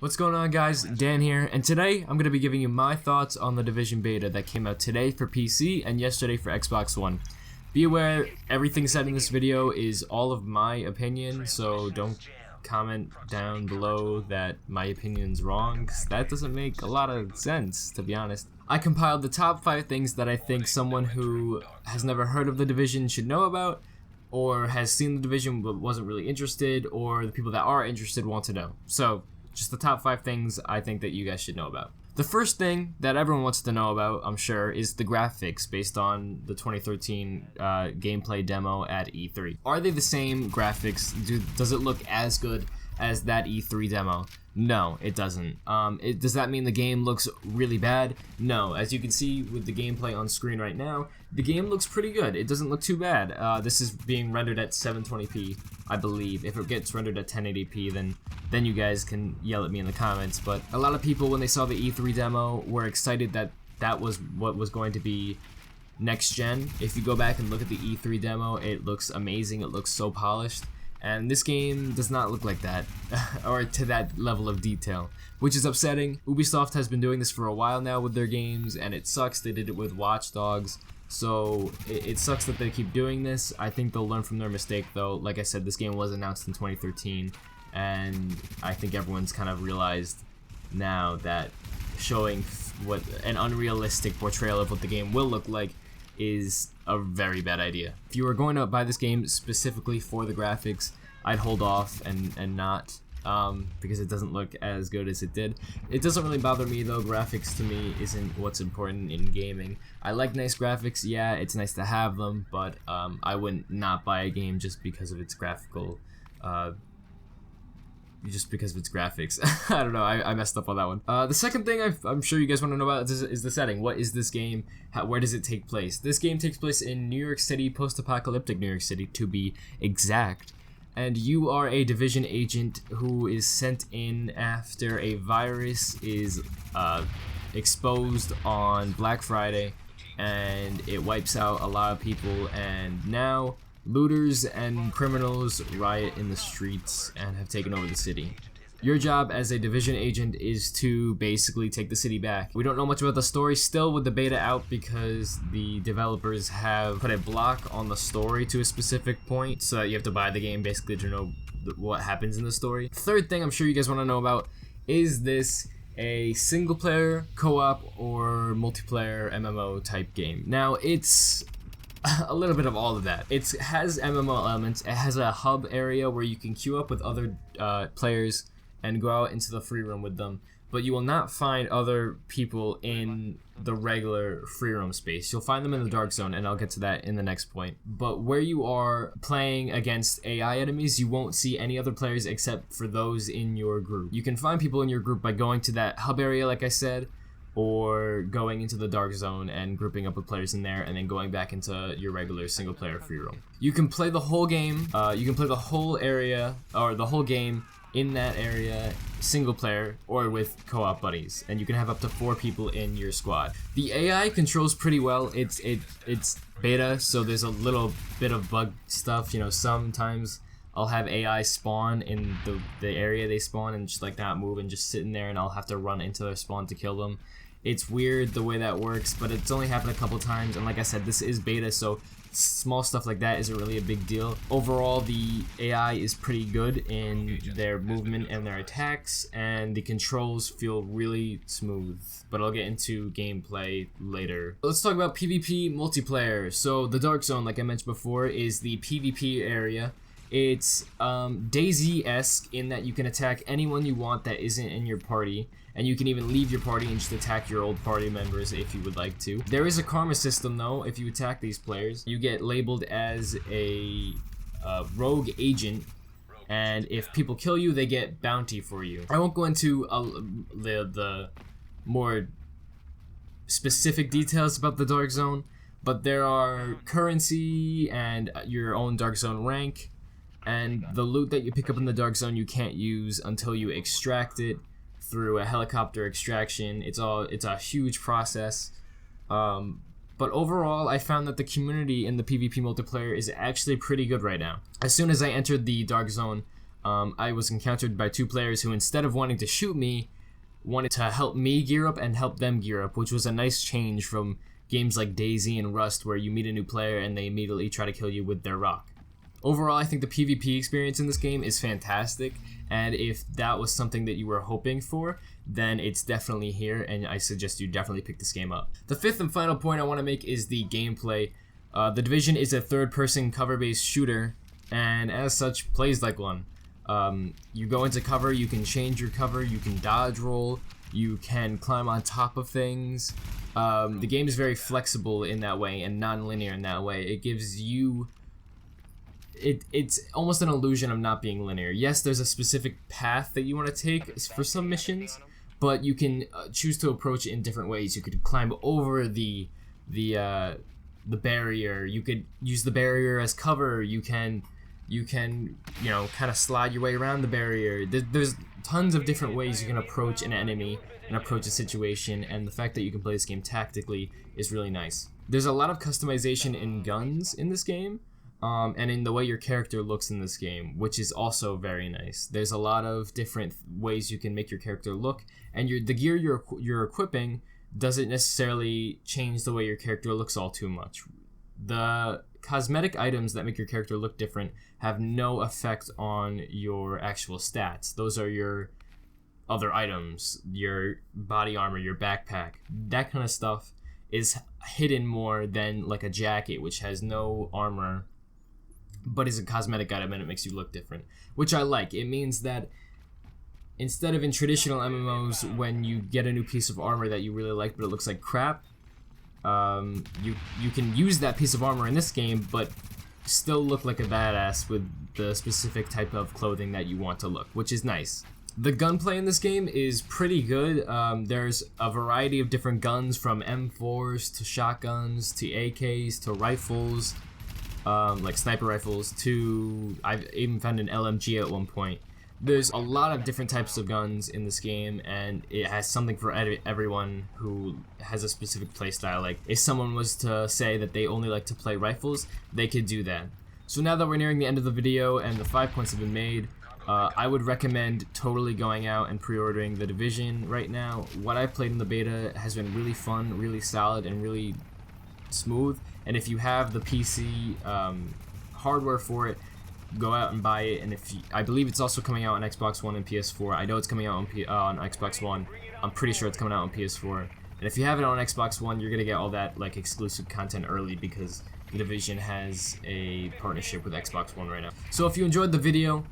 What's going on, guys? Dan here, and today I'm going to be giving you my thoughts on the Division beta that came out today for PC and yesterday for Xbox One. Be aware, everything said in this video is all of my opinion, so don't comment down below that my opinion's wrong, 'cause that doesn't make a lot of sense, to be honest. I compiled the top 5 things that I think someone who has never heard of the Division should know about, or has seen the Division but wasn't really interested, or the people that are interested want to know. So, just the top 5 things I think that you guys should know about. The first thing that everyone wants to know about, I'm sure, is the graphics based on the 2013 gameplay demo at E3. Are they the same graphics? Does it look as good as that E3 demo? No, it doesn't. Does that mean the game looks really bad? No. As you can see with the gameplay on screen right now, the game looks pretty good. It doesn't look too bad. This is being rendered at 720p, I believe. If it gets rendered at 1080p, then you guys can yell at me in the comments. But a lot of people, when they saw the E3 demo, were excited that that was what was going to be next gen. If you go back and look at the E3 demo, it looks amazing. It looks so polished. And this game does not look like that, or to that level of detail, which is upsetting. Ubisoft has been doing this for a while now with their games, and it sucks. They did it with Watch Dogs, so it sucks that they keep doing this. I think they'll learn from their mistake, though. Like I said, this game was announced in 2013, and I think everyone's kind of realized now that showing what an unrealistic portrayal of what the game will look like is a very bad idea. If you were going to buy this game specifically for the graphics, I'd hold off and not, because it doesn't look as good as it did. It doesn't really bother me though. Graphics to me isn't what's important in gaming. I like nice graphics, yeah, it's nice to have them, but I wouldn't not buy a game just because of its graphical graphics. I don't know, I messed up on that one. The second thing I'm sure you guys want to know about is the setting. What is this game? Where does it take place? This game takes place in New York City, post-apocalyptic New York City to be exact. And you are a Division agent who is sent in after a virus is exposed on Black Friday, and it wipes out a lot of people, and now looters and criminals riot in the streets and have taken over the city. Your job as a Division agent is to basically take the city back. We don't know much about the story still with the beta out because the developers have put a block on the story to a specific point, so that you have to buy the game basically to know what happens in the story. Third thing I'm sure you guys want to know about, is this a single player, co-op, or multiplayer MMO type game? Now, it's a little bit of all of that. It has MMO elements. It has a hub area where you can queue up with other players and go out into the free roam with them, but you will not find other people in the regular free roam space. You'll find them in the dark zone, and I'll get to that in the next point. But where you are playing against AI enemies, you won't see any other players except for those in your group. You can find people in your group by going to that hub area, like I said, or going into the dark zone and grouping up with players in there, and then going back into your regular single player free roam. You can play the whole game, you can play the whole area, or the whole game in that area single player or with co-op buddies, and you can have up to 4 people in your squad. The AI controls pretty well. It's beta, so there's a little bit of bug stuff. You know, sometimes I'll have AI spawn in the area they spawn and just like not move and just sit in there, and I'll have to run into their spawn to kill them. It's weird the way that works, but it's only happened a couple times, and like I said, this is beta, so small stuff like that isn't really a big deal. Overall, the AI is pretty good in their movement and their attacks, and the controls feel really smooth, but I'll get into gameplay later. Let's talk about PvP multiplayer. So the Dark Zone, like I mentioned before, is the PvP area. It's DayZ-esque in that you can attack anyone you want that isn't in your party, and you can even leave your party and just attack your old party members if you would like to. There is a karma system though. If you attack these players, you get labeled as a rogue agent, and if people kill you, they get bounty for you. I won't go into the more specific details about the Dark Zone, but there are currency and your own Dark Zone rank, and the loot that you pick up in the Dark Zone you can't use until you extract it through a helicopter extraction. It's a huge process, but overall I found that the community in the PvP multiplayer is actually pretty good right now. As soon as I entered the Dark Zone, I was encountered by two players who, instead of wanting to shoot me, wanted to help me gear up and help them gear up, which was a nice change from games like DayZ and Rust, where you meet a new player and they immediately try to kill you with their rock. Overall, I think the PvP experience in this game is fantastic, and if that was something that you were hoping for, then it's definitely here, and I suggest you definitely pick this game up. The fifth and final point I want to make is the gameplay. The Division is a third-person cover-based shooter, and as such, plays like one. You go into cover, you can change your cover, you can dodge roll, you can climb on top of things. The game is very flexible in that way and non-linear in that way. It gives you... It's almost an illusion of not being linear. Yes, there's a specific path that you want to take for some missions, but you can choose to approach it in different ways. You could climb over the barrier. You could use the barrier as cover. You can kind of slide your way around the barrier. There's tons of different ways you can approach an enemy and approach a situation, and the fact that you can play this game tactically is really nice. There's a lot of customization in guns in this game. And in the way your character looks in this game, which is also very nice. There's a lot of different ways you can make your character look, and the gear you're equipping doesn't necessarily change the way your character looks all too much. The cosmetic items that make your character look different have no effect on your actual stats. Those are your other items, your body armor, your backpack. That kind of stuff is hidden more than like a jacket, which has no armor but is a cosmetic item and it makes you look different, which I like. It means that instead of in traditional MMOs, when you get a new piece of armor that you really like but it looks like crap, you can use that piece of armor in this game but still look like a badass with the specific type of clothing that you want to look, which is nice. The gunplay in this game is pretty good. There's a variety of different guns, from M4s to shotguns to AKs to rifles, like sniper rifles, to I've even found an LMG at one point. There's a lot of different types of guns in this game, and it has something for everyone who has a specific playstyle. Like, if someone was to say that they only like to play rifles, they could do that. So now that we're nearing the end of the video and the 5 points have been made, I would recommend totally going out and pre-ordering The Division right now. What I've played in the beta has been really fun, really solid, and really smooth. And if you have the PC hardware for it, go out and buy it. And I believe it's also coming out on Xbox One and PS4. I know it's coming out on Xbox One. I'm pretty sure it's coming out on PS4. And if you have it on Xbox One, you're gonna get all that like exclusive content early, because The Division has a partnership with Xbox One right now. So if you enjoyed the video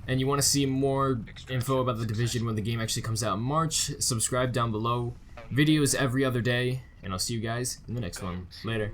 and you want to see more info about The Division when the game actually comes out in March, subscribe down below. Videos every other day, and I'll see you guys in the next one. Later.